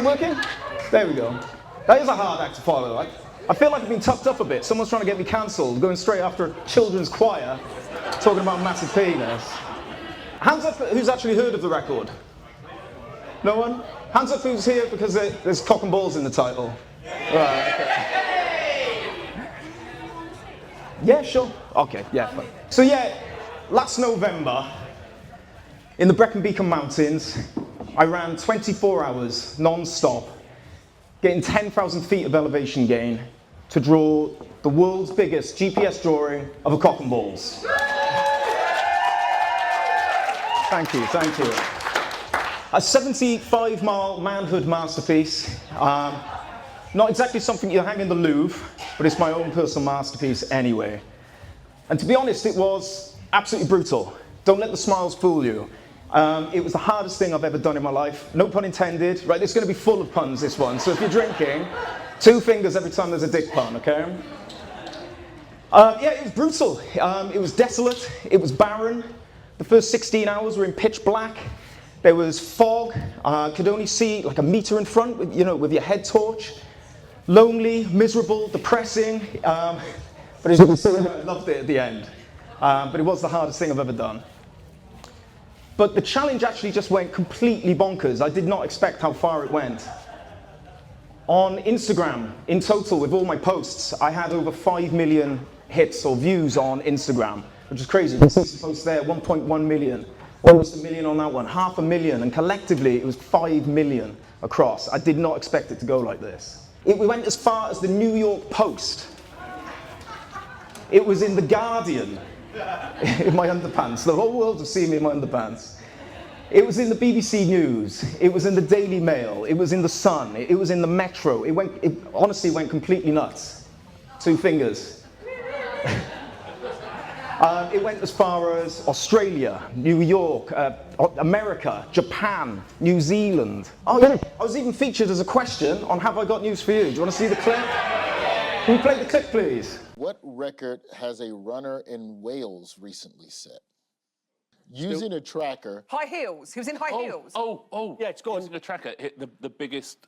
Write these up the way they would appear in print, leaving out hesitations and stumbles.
that working? There we go. That is a hard act to follow. I feel like I've been tucked up a bit. Someone's trying to get me cancelled, going straight after a children's choir, talking about massive penis. Hands up who's actually heard of the record? No one? Hands up who's here because there's cock and balls in the title. Right, okay. Yeah, sure. Okay, yeah, fine. So yeah, last November, in the Brecon Beacon Mountains, I ran 24 hours, non-stop, getting 10,000 feet of elevation gain to draw the world's biggest GPS drawing of a cock and balls. Thank you, thank you. A 75-mile manhood masterpiece. Not exactly something you hang in the Louvre, but it's my own personal masterpiece anyway. And to be honest, it was absolutely brutal. Don't let the smiles fool you. It was the hardest thing I've ever done in my life. No pun intended, right? It's going to be full of puns, this one. So if you're drinking, 2 fingers every time there's a dick pun, okay? Yeah, it was brutal. It was desolate. It was barren. The first 16 hours were in pitch black. There was fog. Could only see like a meter in front, with your head torch. Lonely, miserable, depressing. But as you can see, I loved it at the end. But it was the hardest thing I've ever done. But the challenge actually just went completely bonkers. I did not expect how far it went. On Instagram, in total, with all my posts, I had over 5 million hits or views on Instagram, which is crazy. You can see the post there, 1.1 million. Almost 1 million on that one, 500,000, and collectively it was 5 million across. I did not expect it to go like this. We went as far as the New York Post. It was in the Guardian, in my underpants. The whole world was seeing me in my underpants. It was in the BBC News. It was in the Daily Mail. It was in the Sun. It was in the Metro. It honestly went completely nuts. 2 fingers. It went as far as Australia, New York, America, Japan, New Zealand. Oh yeah, I was even featured as a question on Have I Got News For You? Do you want to see the clip? Can we play the clip, please? What record has a runner in Wales recently set? Using a tracker. High heels. He was in high heels. Oh. Yeah, it's gone. Using a tracker hit the biggest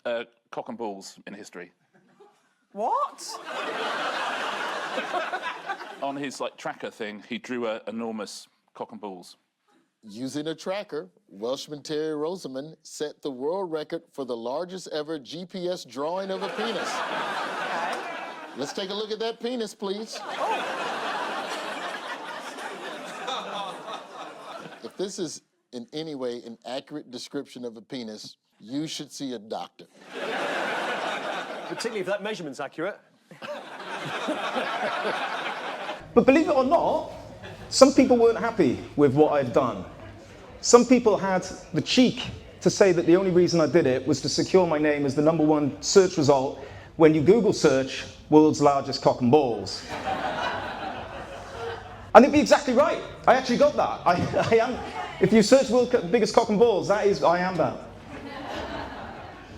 cock and balls in history. What? On his tracker thing, he drew an enormous cock and balls. Using a tracker, Welshman Terry Rosoman set the world record for the largest ever GPS drawing of a penis. Okay. Let's take a look at that penis, please. If this is in any way an accurate description of a penis, you should see a doctor. Particularly if that measurement's accurate. But believe it or not, some people weren't happy with what I'd done. Some people had the cheek to say that the only reason I did it was to secure my name as the #1 search result when you Google search world's largest cock and balls. And they'd be exactly right. I actually got that. I am. If you search world's biggest cock and balls, I am that.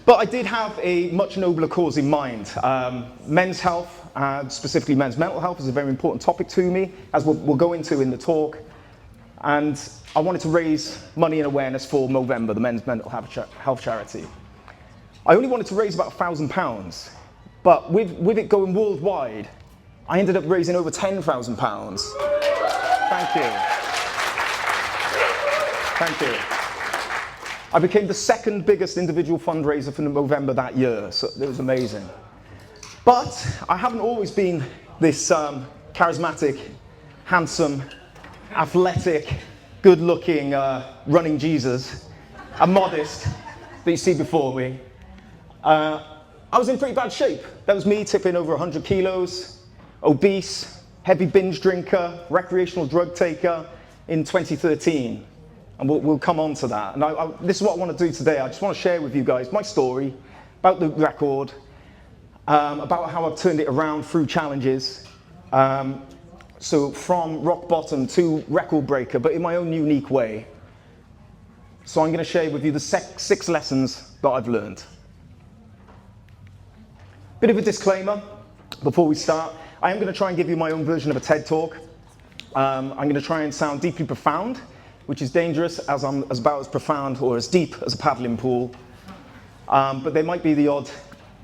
But I did have a much nobler cause in mind. Men's health, specifically men's mental health, is a very important topic to me, as we'll go into in the talk. And I wanted to raise money and awareness for Movember, the men's mental health charity. I only wanted to raise about £1,000, but with it going worldwide, I ended up raising over £10,000. Thank you. Thank you. I became the 2nd biggest individual fundraiser for Movember that year, so it was amazing. But I haven't always been this charismatic, handsome, athletic, good-looking, running Jesus, and modest that you see before me. I was in pretty bad shape. That was me tipping over 100 kilos, obese, heavy binge drinker, recreational drug taker in 2013. And we'll come on to that. And this is what I want to do today. I just want to share with you guys my story about the record, about how I've turned it around through challenges. So from rock bottom to record breaker, but in my own unique way. So I'm going to share with you the 6 lessons that I've learned. Bit of a disclaimer before we start. I am going to try and give you my own version of a TED Talk. I'm going to try and sound deeply profound, which is dangerous, as I'm about as profound or as deep as a paddling pool. but there might be the odd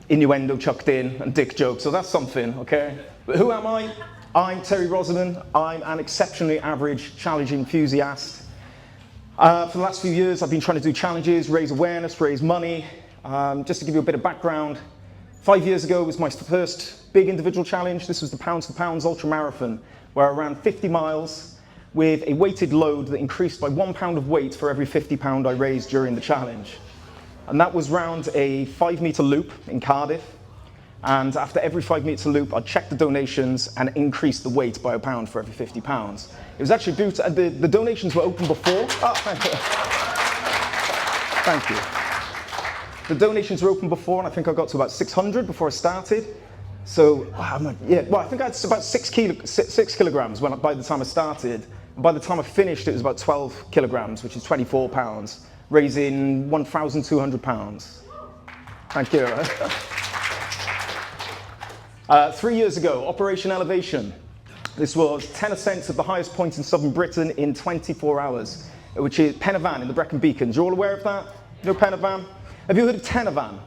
innuendo chucked in and dick joke, so that's something, okay? But who am I? I'm Terry Rosoman. I'm an exceptionally average challenge enthusiast. For the last few years, I've been trying to do challenges, raise awareness, raise money. Just to give you a bit of background, 5 years ago was my first big individual challenge. This was the Pounds for Pounds Ultra Marathon, where I ran 50 miles with a weighted load that increased by 1 pound of weight for every 50 pound I raised during the challenge. And that was round a 5-meter loop in Cardiff. And after every 5-meter loop, I'd check the donations and increase the weight by £1 for every 50 pounds. It was actually brutal. The donations were open before. Oh, thank you. Thank you. The donations were open before, and I think I got to about 600 before I started. So, yeah, well, I think I had about 6 kilograms by the time I started. And by the time I finished, it was about 12 kilograms, which is 24 pounds, raising £1,200. Thank you. 3 years ago, Operation Elevation. This was 10 ascents at the highest point in southern Britain in 24 hours, which is Pen y Fan in the Brecon Beacons. You're all aware of that? You know Pen y Fan? Have you heard of Ten y Fan?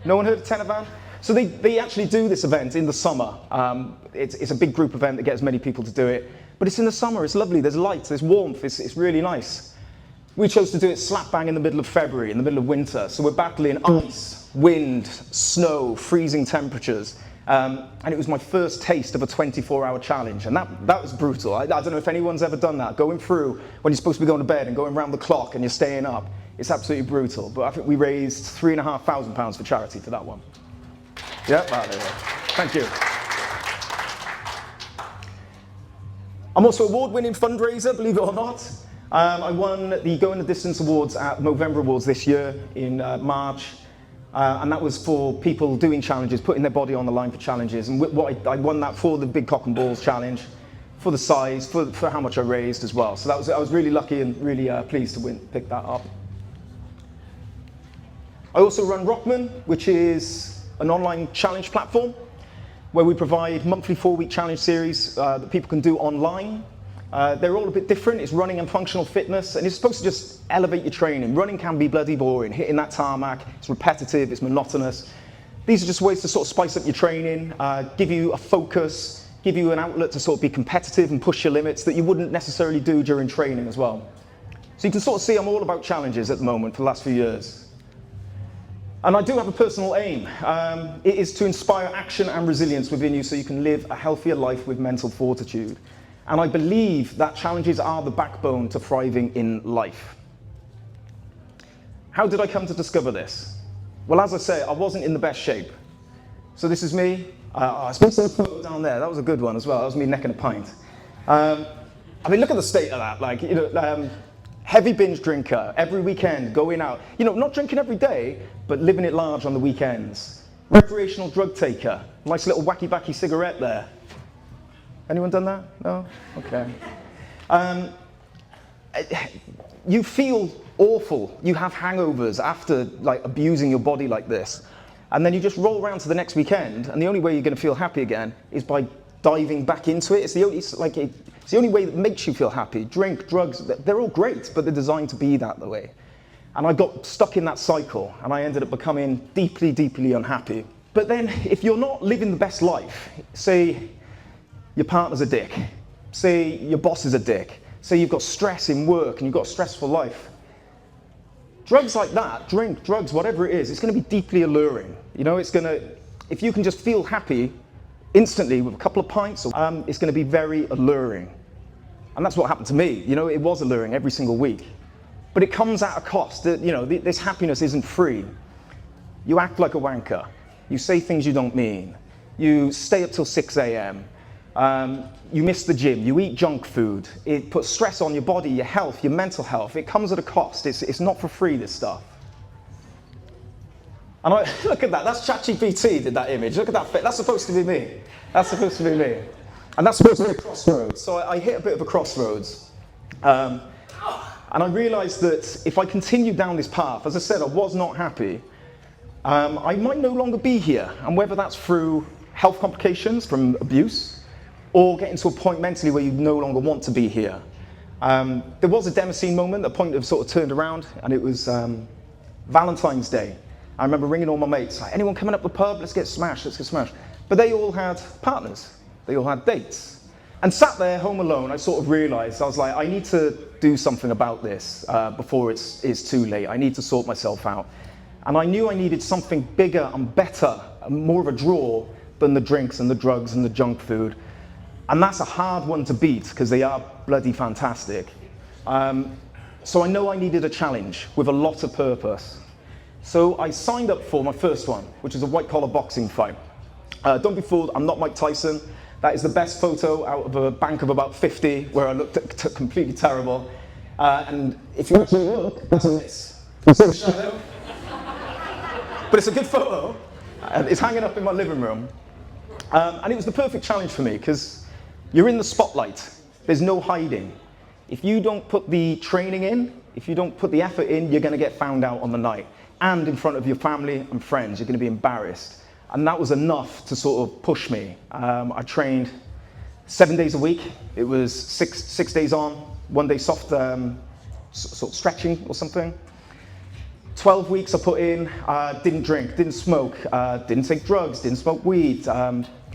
No one heard of Ten y Fan? So they actually do this event in the summer. It's a big group event that gets many people to do it. But it's in the summer, it's lovely, there's light, there's warmth, it's really nice. We chose to do it slap bang in the middle of February, in the middle of winter. So we're battling ice, wind, snow, freezing temperatures. And it was my first taste of a 24-hour challenge, and that was brutal. I don't know if anyone's ever done that, going through when you're supposed to be going to bed and going around the clock and you're staying up. It's absolutely brutal, but I think we raised £3,500 for charity for that one. Yeah, there you go. Thank you. I'm also an award-winning fundraiser, believe it or not. I won the Going the Distance Awards at November Awards this year in March. And that was for people doing challenges, putting their body on the line for challenges. And I won that for the Big Cock and Balls challenge, for the size, for how much I raised as well. So I was really lucky and really pleased to pick that up. I also run Rockman, which is an online challenge platform where we provide monthly 4-week challenge series that people can do online. They're all a bit different. It's running and functional fitness, and it's supposed to just elevate your training. Running can be bloody boring. Hitting that tarmac, it's repetitive, it's monotonous. These are just ways to sort of spice up your training, give you a focus, give you an outlet to sort of be competitive and push your limits that you wouldn't necessarily do during training as well. So you can sort of see I'm all about challenges at the moment for the last few years. And I do have a personal aim. It is to inspire action and resilience within you so you can live a healthier life with mental fortitude. And I believe that challenges are the backbone to thriving in life. How did I come to discover this? Well, as I say, I wasn't in the best shape. So this is me. I suppose there's a photo down there. That was a good one as well. That was me necking a pint. I mean, look at the state of that. Like, you know, heavy binge drinker, every weekend, going out. You know, not drinking every day, but living it large on the weekends. Recreational drug taker. Nice little wacky-backy cigarette there. Anyone done that? No? Okay. You feel awful. You have hangovers after like abusing your body like this. And then you just roll around to the next weekend, and the only way you're going to feel happy again is by diving back into it. It's the only way that makes you feel happy. Drink, drugs, they're all great, but they're designed to be that way. And I got stuck in that cycle, and I ended up becoming deeply, deeply unhappy. But then, if you're not living the best life, say your partner's a dick, say your boss is a dick, say you've got stress in work and you've got a stressful life, drugs like that, drink, drugs, whatever it is, it's going to be deeply alluring. You know, it's going to, if you can just feel happy instantly with a couple of pints, it's going to be very alluring. And that's what happened to me. You know, it was alluring every single week. But it comes at a cost. You know, this happiness isn't free. You act like a wanker. You say things you don't mean. You stay up till 6 a.m. You miss the gym, you eat junk food, it puts stress on your body, your health, your mental health. It comes at a cost. It's not for free, this stuff. And look at that, that's ChatGPT did that image. Look at that fit. That's supposed to be me. That's supposed to be me. And that's supposed to be a crossroads. So I hit a bit of a crossroads. And I realized that if I continued down this path, as I said, I was not happy. I might no longer be here. And whether that's through health complications from abuse, or getting to a point mentally where you no longer want to be here. There was a Demoscene moment, a point of sort of turned around, and it was Valentine's Day. I remember ringing all my mates, like, anyone coming up the pub? Let's get smashed, let's get smashed. But they all had partners. They all had dates. And sat there home alone, I sort of realized, I was like, I need to do something about this before it's too late. I need to sort myself out. And I knew I needed something bigger and better, and more of a draw than the drinks and the drugs and the junk food. And that's a hard one to beat because they are bloody fantastic. So I know I needed a challenge with a lot of purpose. So I signed up for my first one, which is a white-collar boxing fight. Don't be fooled, I'm not Mike Tyson. That is the best photo out of a bank of about 50 where I looked completely terrible. And if you actually look, that's a miss. You see the shadow? But it's a good photo. It's hanging up in my living room. And it was the perfect challenge for me because you're in the spotlight. There's no hiding. If you don't put the training in, if you don't put the effort in, you're going to get found out on the night. And in front of your family and friends, you're going to be embarrassed. And that was enough to sort of push me. I trained 7 days a week. It was six days on, 1 day soft sort of stretching or something. 12 weeks I put in, didn't drink, didn't smoke, didn't take drugs, didn't smoke weed,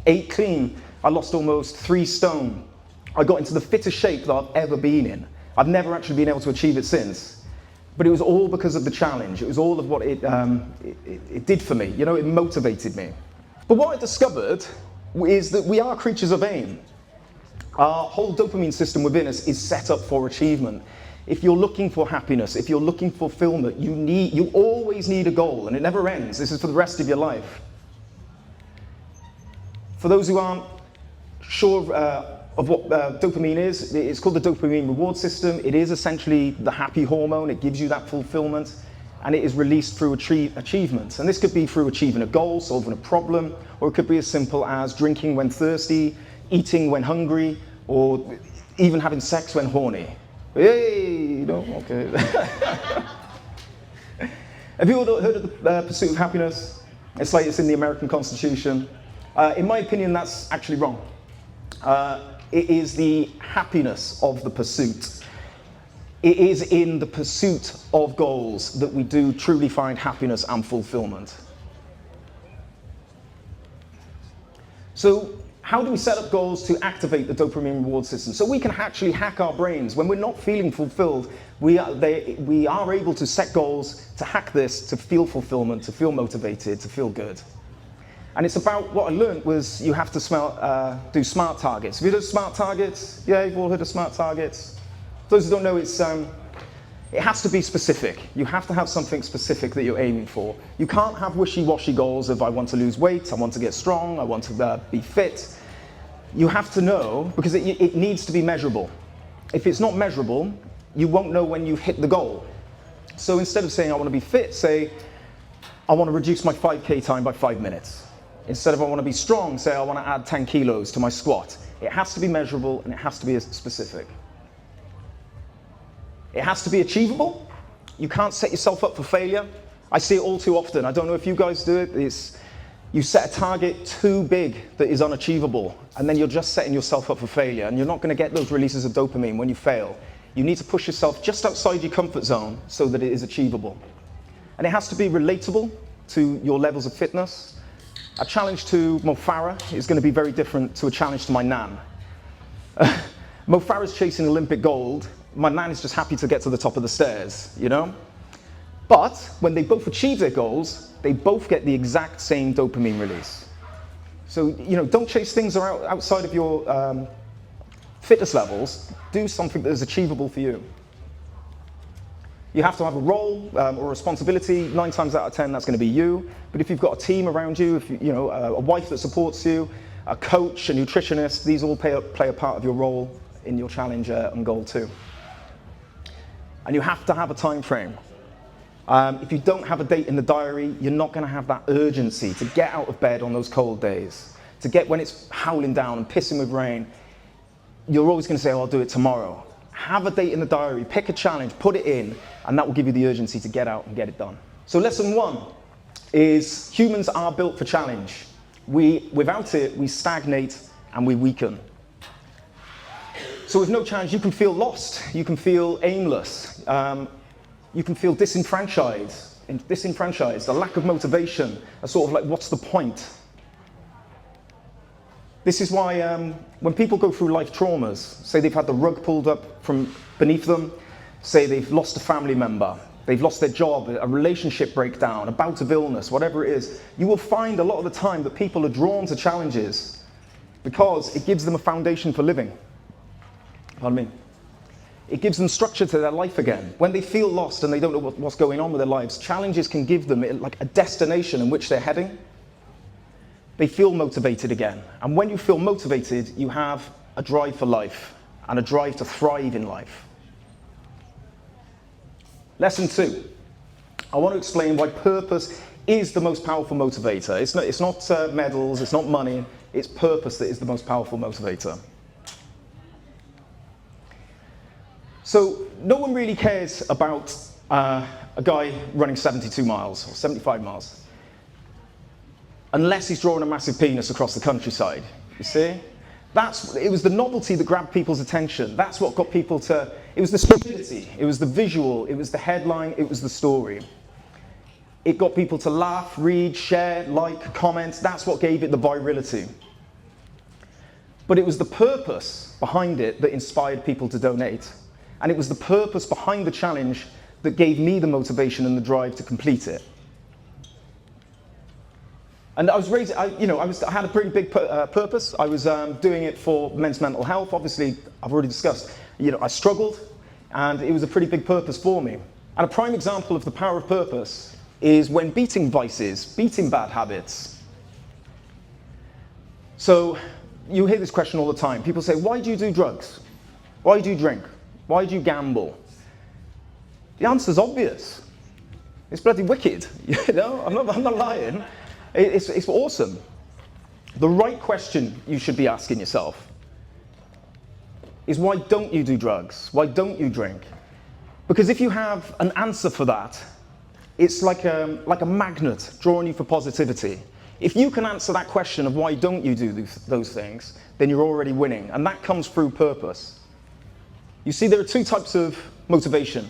ate clean. I lost almost 3 stone. I got into the fittest shape that I've ever been in. I've never actually been able to achieve it since. But it was all because of the challenge. It was all of what it did for me. You know, it motivated me. But what I discovered is that we are creatures of aim. Our whole dopamine system within us is set up for achievement. If you're looking for happiness, if you're looking for fulfillment, you always need a goal, and it never ends. This is for the rest of your life. For those who aren't sure of what dopamine is, it's called the dopamine reward system. It is essentially the happy hormone. It gives you that fulfillment, and it is released through achievements. And this could be through achieving a goal, solving a problem, or it could be as simple as drinking when thirsty, eating when hungry, or even having sex when horny. Hey, you know, okay. Have you all heard of the pursuit of happiness? It's like it's in the American Constitution. In my opinion, that's actually wrong. It is the happiness of the pursuit. It is in the pursuit of goals that we do truly find happiness and fulfillment. So, how do we set up goals to activate the dopamine reward system? So we can actually hack our brains. When we're not feeling fulfilled, we are able to set goals to hack this, to feel fulfillment, to feel motivated, to feel good. And it's about, what I learned was you have to do SMART targets. Have you heard of SMART targets? Yeah, you've all heard of SMART targets? For those who don't know, it has to be specific. You have to have something specific that you're aiming for. You can't have wishy-washy goals of I want to lose weight, I want to get strong, I want to be fit. You have to know, because it needs to be measurable. If it's not measurable, you won't know when you've hit the goal. So instead of saying I want to be fit, say I want to reduce my 5K time by 5 minutes. Instead of I want to be strong, say I want to add 10 kilos to my squat. It has to be measurable and it has to be specific. It has to be achievable. You can't set yourself up for failure. I see it all too often. I don't know if you guys do it. You set a target too big that is unachievable, and then you're just setting yourself up for failure, and you're not going to get those releases of dopamine when you fail. You need to push yourself just outside your comfort zone so that it is achievable. And it has to be relatable to your levels of fitness. A challenge to Mo Farah is going to be very different to a challenge to my nan. Mo Farah's chasing Olympic gold. My nan is just happy to get to the top of the stairs, you know? But when they both achieve their goals, they both get the exact same dopamine release. So, you know, don't chase things outside of your fitness levels. Do something that is achievable for you. You have to have a role or responsibility. 9 times out of 10, that's going to be you. But if you've got a team around you, if you know a wife that supports you, a coach, a nutritionist, these all play a part of your role in your challenge and goal too. And you have to have a time frame. If you don't have a date in the diary, you're not going to have that urgency to get out of bed on those cold days, to get when it's howling down and pissing with rain. You're always going to say, oh, I'll do it tomorrow. Have a date in the diary, pick a challenge, put it in, and that will give you the urgency to get out and get it done. So lesson 1 is humans are built for challenge. Without it, we stagnate and we weaken. So with no challenge, you can feel lost, you can feel aimless, you can feel disenfranchised, disenfranchised, a lack of motivation, a sort of like, what's the point? This is why when people go through life traumas, say they've had the rug pulled up from beneath them, say they've lost a family member, they've lost their job, a relationship breakdown, a bout of illness, whatever it is, you will find a lot of the time that people are drawn to challenges because it gives them a foundation for living. Pardon me. It gives them structure to their life again. When they feel lost and they don't know what's going on with their lives, challenges can give them like a destination in which they're heading. They feel motivated again. And when you feel motivated, you have a drive for life and a drive to thrive in life. Lesson 2. I want to explain why purpose is the most powerful motivator. It's not medals, it's not money, it's purpose that is the most powerful motivator. So no one really cares about a guy running 72 miles or 75 miles unless he's drawing a massive penis across the countryside, you see? It was the novelty that grabbed people's attention. That's what got people to, it was the stupidity, it was the visual, it was the headline, it was the story. It got people to laugh, read, share, like, comment. That's what gave it the virility. But it was the purpose behind it that inspired people to donate. And it was the purpose behind the challenge that gave me the motivation and the drive to complete it. And I was raised, I had a pretty big purpose. I was doing it for men's mental health. Obviously, I've already discussed, I struggled, and it was a pretty big purpose for me. And a prime example of the power of purpose is when beating vices, beating bad habits. So you hear this question all the time. People say, why do you do drugs? Why do you drink? Why do you gamble? The answer's obvious. It's bloody wicked. I'm not lying. It's awesome. The right question you should be asking yourself is, why don't you do drugs? Why don't you drink? Because if you have an answer for that, it's like a magnet drawing you for positivity. If you can answer that question of why don't you do those things, then you're already winning. And that comes through purpose. You see, there are two types of motivation.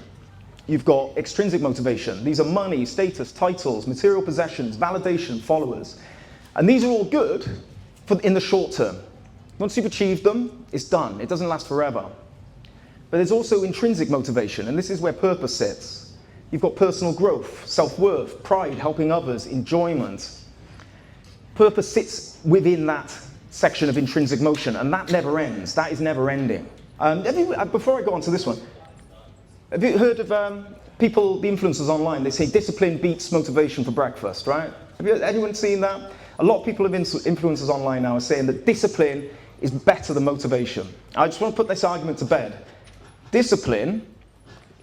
You've got extrinsic motivation. These are money, status, titles, material possessions, validation, followers. And these are all good in the short term. Once you've achieved them, it's done. It doesn't last forever. But there's also intrinsic motivation, and this is where purpose sits. You've got personal growth, self-worth, pride, helping others, enjoyment. Purpose sits within that section of intrinsic motion, and that never ends. That is never ending. Before I go on to this one, have you heard of people, the influencers online? They say discipline beats motivation for breakfast, right? Anyone seen that? A lot of people of influencers online now are saying that discipline is better than motivation. I just want to put this argument to bed. Discipline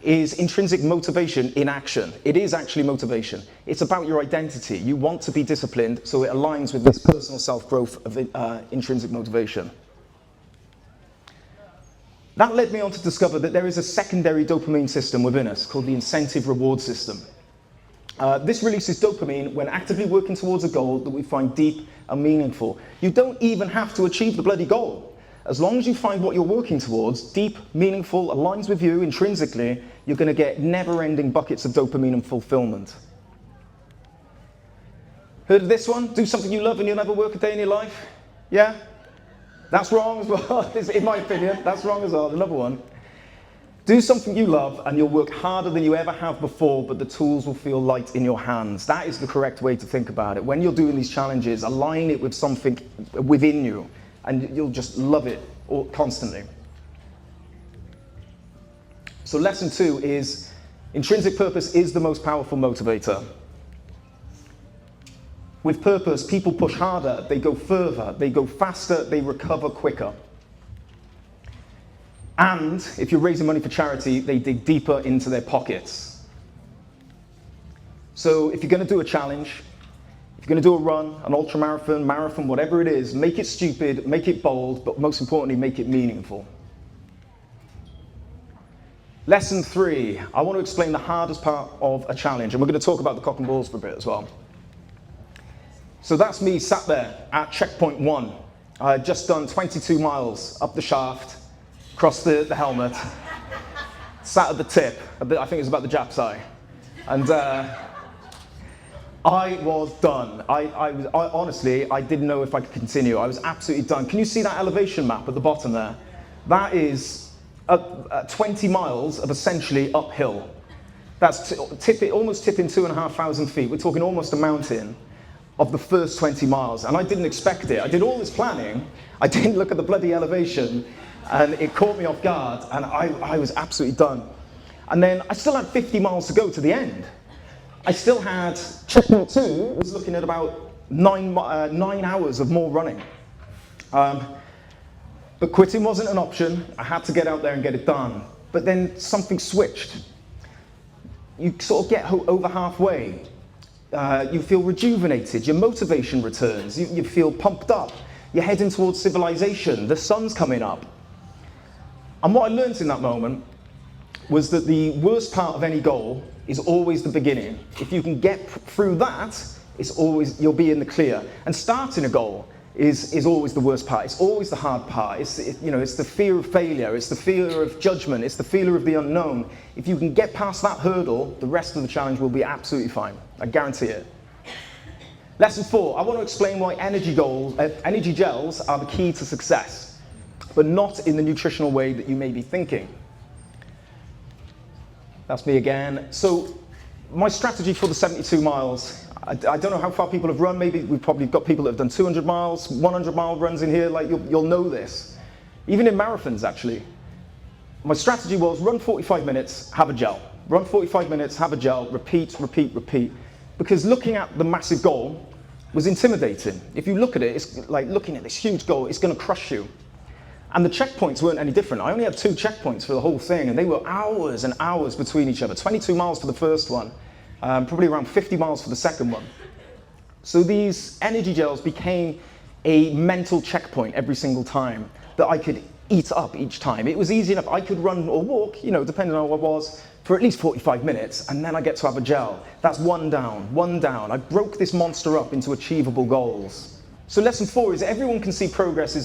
is intrinsic motivation in action. It is actually motivation. It's about your identity. You want to be disciplined, so it aligns with this personal self-growth of intrinsic motivation. That led me on to discover that there is a secondary dopamine system within us called the incentive reward system. This releases dopamine when actively working towards a goal that we find deep and meaningful. You don't even have to achieve the bloody goal. As long as you find what you're working towards deep, meaningful, aligns with you intrinsically, you're going to get never-ending buckets of dopamine and fulfillment. Heard of this one? Do something you love and you'll never work a day in your life? Yeah? That's wrong as well, in my opinion. That's wrong as well. Another one. Do something you love and you'll work harder than you ever have before, but the tools will feel light in your hands. That is the correct way to think about it. When you're doing these challenges, align it with something within you, and you'll just love it constantly. So lesson 2 is intrinsic purpose is the most powerful motivator. With purpose, people push harder, they go further, they go faster, they recover quicker. And if you're raising money for charity, they dig deeper into their pockets. So if you're going to do a challenge, if you're going to do a run, an ultramarathon, marathon, whatever it is, make it stupid, make it bold, but most importantly, make it meaningful. Lesson 3, I want to explain the hardest part of a challenge, and we're going to talk about the cock and balls for a bit as well. So that's me sat there at checkpoint 1. I had just done 22 miles up the shaft, across the helmet, sat at the tip, I think it was about the Jap's eye. And I was done. Honestly, I didn't know if I could continue. I was absolutely done. Can you see that elevation map at the bottom there? That is 20 miles of essentially uphill. That's almost tipping 2,500 feet. We're talking almost a mountain of the first 20 miles. And I didn't expect it. I did all this planning. I didn't look at the bloody elevation. And it caught me off guard. And I was absolutely done. And then I still had 50 miles to go to the end. I still had, checkpoint 2 was looking at about 9 hours of more running. But quitting wasn't an option. I had to get out there and get it done. But then something switched. You sort of get over halfway. You feel rejuvenated. Your motivation returns. You feel pumped up. You're heading towards civilization. The sun's coming up. And what I learned in that moment was that the worst part of any goal is always the beginning. If you can get through that, you'll be in the clear. And starting a goal is always the worst part. It's always the hard part. It's the fear of failure. It's the fear of judgment. It's the fear of the unknown. If you can get past that hurdle, the rest of the challenge will be absolutely fine. I guarantee it. Lesson 4, I want to explain why energy gels are the key to success, but not in the nutritional way that you may be thinking. That's me again. So my strategy for the 72 miles, I don't know how far people have run. Maybe we've probably got people that have done 200 miles, 100-mile runs in here. Like you'll know this. Even in marathons, actually. My strategy was run 45 minutes, have a gel. Run 45 minutes, have a gel, repeat, repeat, repeat. Because looking at the massive goal was intimidating. If you look at it, it's like looking at this huge goal, it's going to crush you. And the checkpoints weren't any different. I only had 2 checkpoints for the whole thing, and they were hours and hours between each other. 22 miles for the first one, probably around 50 miles for the second one. So these energy gels became a mental checkpoint every single time that I could eat up each time. It was easy enough. I could run or walk, depending on what it was, for at least 45 minutes, and then I get to have a gel. That's one down, one down. I broke this monster up into achievable goals. So lesson 4 is everyone can see progress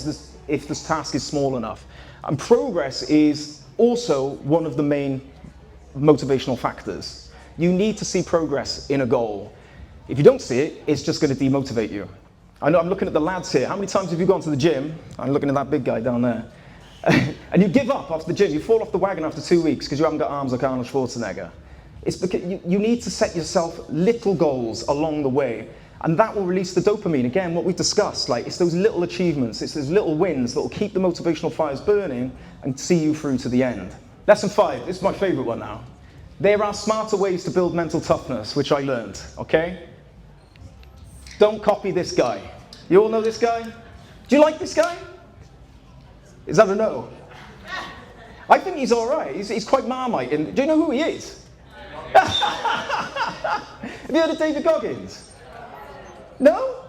if this task is small enough. And progress is also one of the main motivational factors. You need to see progress in a goal. If you don't see it, it's just going to demotivate you. I know I'm looking at the lads here. How many times have you gone to the gym? I'm looking at that big guy down there. And you give up after the gym. You fall off the wagon after 2 weeks because you haven't got arms like Arnold Schwarzenegger. It's because you need to set yourself little goals along the way. And that will release the dopamine. Again, what we've discussed, it's those little achievements, it's those little wins that will keep the motivational fires burning and see you through to the end. Lesson 5, this is my favorite one now. There are smarter ways to build mental toughness, which I learned, okay? Don't copy this guy. You all know this guy? Do you like this guy? Is that a no? I think he's all right. He's quite Marmite. Do you know who he is? Have you heard of David Goggins? No?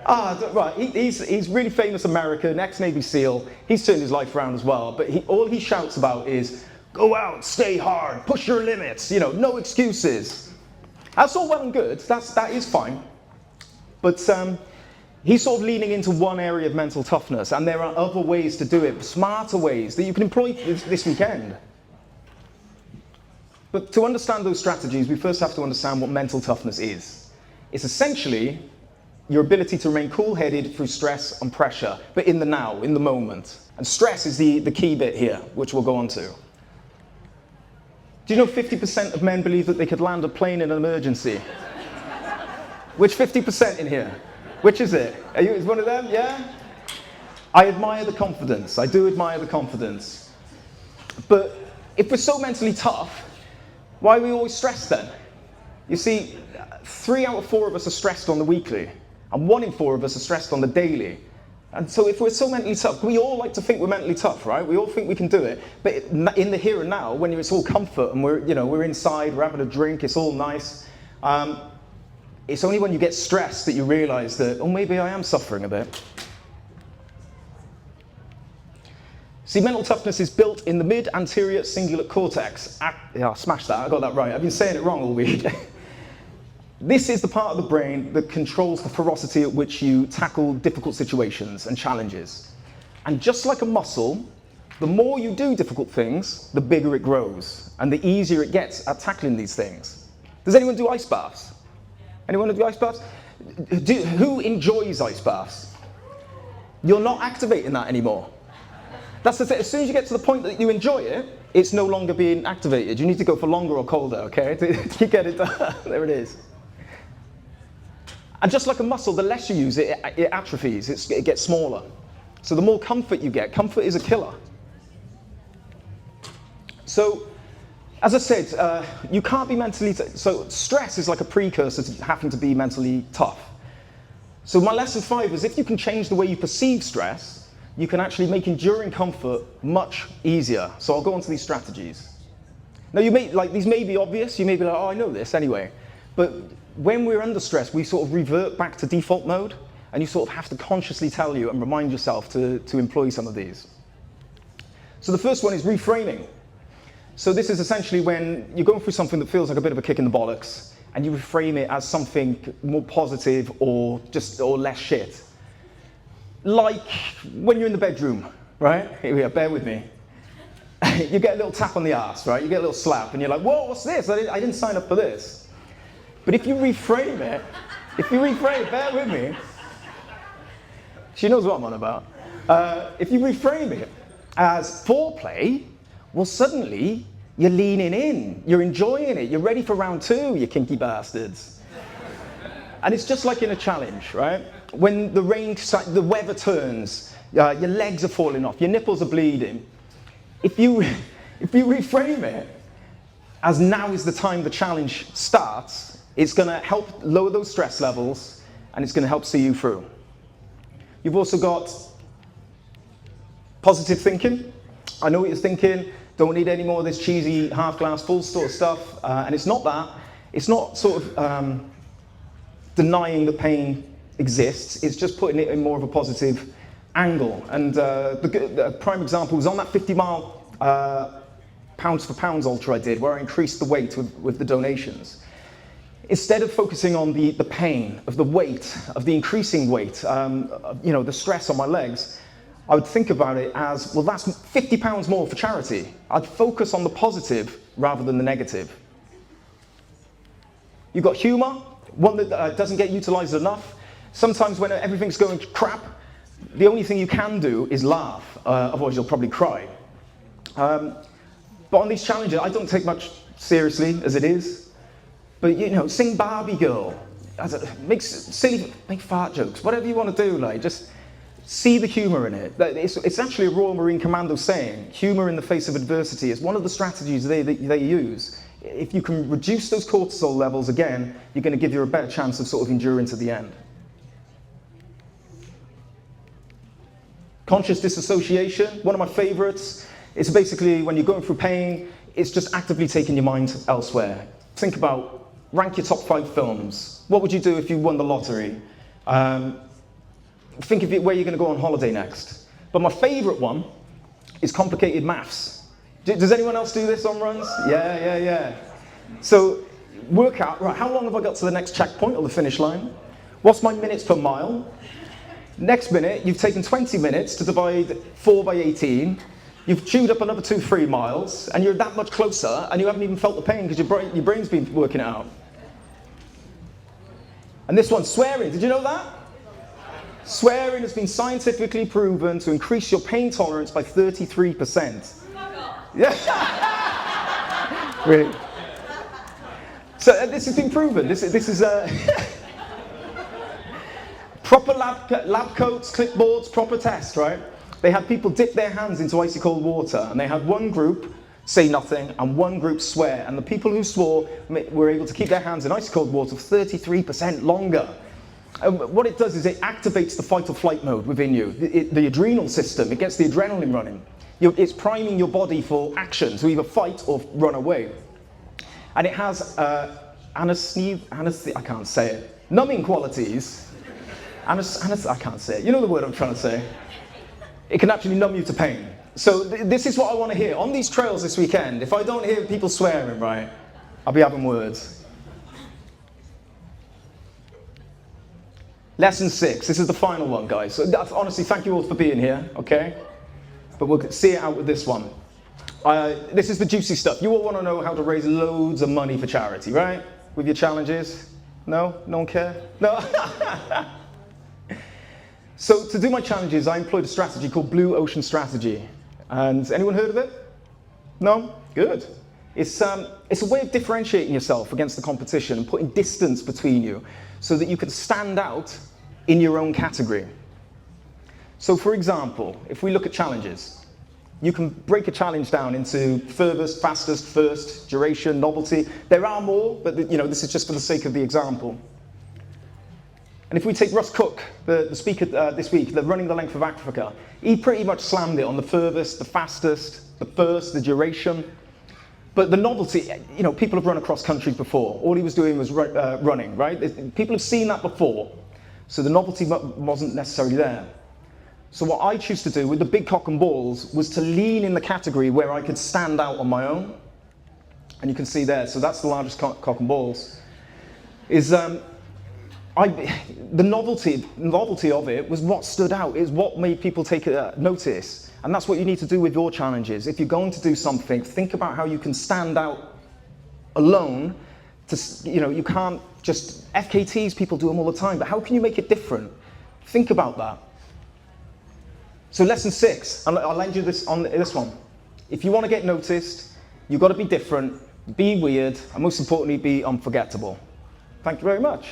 Right. He's really famous American, ex-Navy SEAL. He's turned his life around as well. But all he shouts about is, go out, stay hard, push your limits, no excuses. That's all well and good. That is fine. But he's sort of leaning into one area of mental toughness, and there are other ways to do it, smarter ways that you can employ this weekend. But to understand those strategies, we first have to understand what mental toughness is. It's essentially your ability to remain cool-headed through stress and pressure, but in the now, in the moment. And stress is the key bit here, which we'll go on to. Do you know 50% of men believe that they could land a plane in an emergency? Which 50% in here? Which is it? Is one of them? Yeah? I admire the confidence. I do admire the confidence. But if we're so mentally tough, why are we always stressed then? You see, 3 out of 4 of us are stressed on the weekly, and 1 in 4 of us are stressed on the daily. And so if we're so mentally tough, we all like to think we're mentally tough, right? We all think we can do it. But in the here and now, when it's all comfort and we're inside, we're having a drink, it's all nice. It's only when you get stressed that you realize that, oh, maybe I am suffering a bit. See, mental toughness is built in the mid-anterior cingulate cortex. Yeah, I smashed that, I got that right. I've been saying it wrong all week. This is the part of the brain that controls the ferocity at which you tackle difficult situations and challenges. And just like a muscle, the more you do difficult things, the bigger it grows, and the easier it gets at tackling these things. Does anyone do ice baths? Anyone do ice baths? Who enjoys ice baths? You're not activating that anymore. That's the thing. As soon as you get to the point that you enjoy it, it's no longer being activated. You need to go for longer or colder, okay, to get it done. There it is. And just like a muscle, the less you use it, it atrophies. It gets smaller. So the more comfort you get, comfort is a killer. So, as I said, you can't be mentally... So stress is like a precursor to having to be mentally tough. So my lesson 5 is if you can change the way you perceive stress, you can actually make enduring comfort much easier. So I'll go on to these strategies. Now, these may be obvious. You may be like, oh, I know this anyway. But when we're under stress, we sort of revert back to default mode, and you sort of have to consciously tell you and remind yourself to employ some of these. So the first one is reframing. So this is essentially when you're going through something that feels like a bit of a kick in the bollocks, and you reframe it as something more positive or less shit. Like when you're in the bedroom, right? Here we are, bear with me. You get a little tap on the arse, right? You get a little slap, and you're like, whoa, what's this? I didn't sign up for this. But if you reframe it, bear with me. She knows what I'm on about. If you reframe it as foreplay, well, suddenly you're leaning in, you're enjoying it, you're ready for round 2, you kinky bastards. And it's just like in a challenge, right? When the weather turns, your legs are falling off, your nipples are bleeding. If you reframe it as now is the time the challenge starts, it's going to help lower those stress levels, and it's going to help see you through. You've also got positive thinking. I know what you're thinking. Don't need any more of this cheesy half glass full sort of stuff. And it's not that. It's not sort of denying that pain exists. It's just putting it in more of a positive angle. And the prime example was on that 50-mile pounds for pounds ultra I did, where I increased the weight with the donations. Instead of focusing on the pain of the weight, of the increasing weight, the stress on my legs, I would think about it as, well, that's 50 pounds more for charity. I'd focus on the positive rather than the negative. You've got humour, one that doesn't get utilised enough. Sometimes when everything's going crap, the only thing you can do is laugh, otherwise you'll probably cry. But on these challenges, I don't take much seriously as it is. But, sing Barbie Girl, make fart jokes, whatever you want to do, just see the humour in it. It's actually a Royal Marine Commando saying, humour in the face of adversity is one of the strategies they use. If you can reduce those cortisol levels again, you're going to give you a better chance of sort of enduring to the end. Conscious disassociation, one of my favourites. It's basically when you're going through pain, it's just actively taking your mind elsewhere. Think about, rank your top 5 films. What would you do if you won the lottery? Think of it where you're going to go on holiday next. But my favourite one is complicated maths. Does anyone else do this on runs? Yeah. So work out, right, how long have I got to the next checkpoint or the finish line? What's my minutes per mile? Next minute, you've taken 20 minutes to divide 4 by 18. You've chewed up another 2-3 miles, and you're that much closer, and you haven't even felt the pain because your brain's been working it out. And this one, swearing. Did you know that? Swearing has been scientifically proven to increase your pain tolerance by 33%. Yeah. Really? So this has been proven. This is proper lab coats, clipboards, proper test, right? They had people dip their hands into icy cold water, and they had one group say nothing and one group swear, and the people who swore were able to keep their hands in icy cold water for 33% longer. And what it does is it activates the fight or flight mode within you, the adrenal system. It gets the adrenaline running. It's priming your body for action, to either fight or run away. And it has I can't say it. Numbing qualities. I can't say it. You know the word I'm trying to say. It can actually numb you to pain. So this is what I want to hear. On these trails this weekend, if I don't hear people swearing, right, I'll be having words. Lesson 6. This is the final one, guys. So honestly, thank you all for being here, okay? But we'll see it out with this one. This is the juicy stuff. You all want to know how to raise loads of money for charity, right? With your challenges. No? No one care? No? So to do my challenges, I employed a strategy called Blue Ocean Strategy. And anyone heard of it? No? Good. It's a way of differentiating yourself against the competition and putting distance between you so that you can stand out in your own category. So for example, if we look at challenges, you can break a challenge down into furthest, fastest, first, duration, novelty. There are more, but this is just for the sake of the example. And if we take Russ Cook, the speaker this week, the Running the Length of Africa, he pretty much slammed it on the furthest, the fastest, the first, the duration. But the novelty, people have run across countries before. All he was doing was running, right? People have seen that before. So the novelty wasn't necessarily there. So what I choose to do with the big cock and balls was to lean in the category where I could stand out on my own. And you can see there, so that's the largest cock and balls. The novelty of it was what stood out, is what made people take notice. And that's what you need to do with your challenges. If you're going to do something, think about how you can stand out alone. You can't just, FKTs, people do them all the time, but how can you make it different? Think about that. So lesson 6, I'll lend you this on this one. If you want to get noticed, you've got to be different, be weird, and most importantly, be unforgettable. Thank you very much.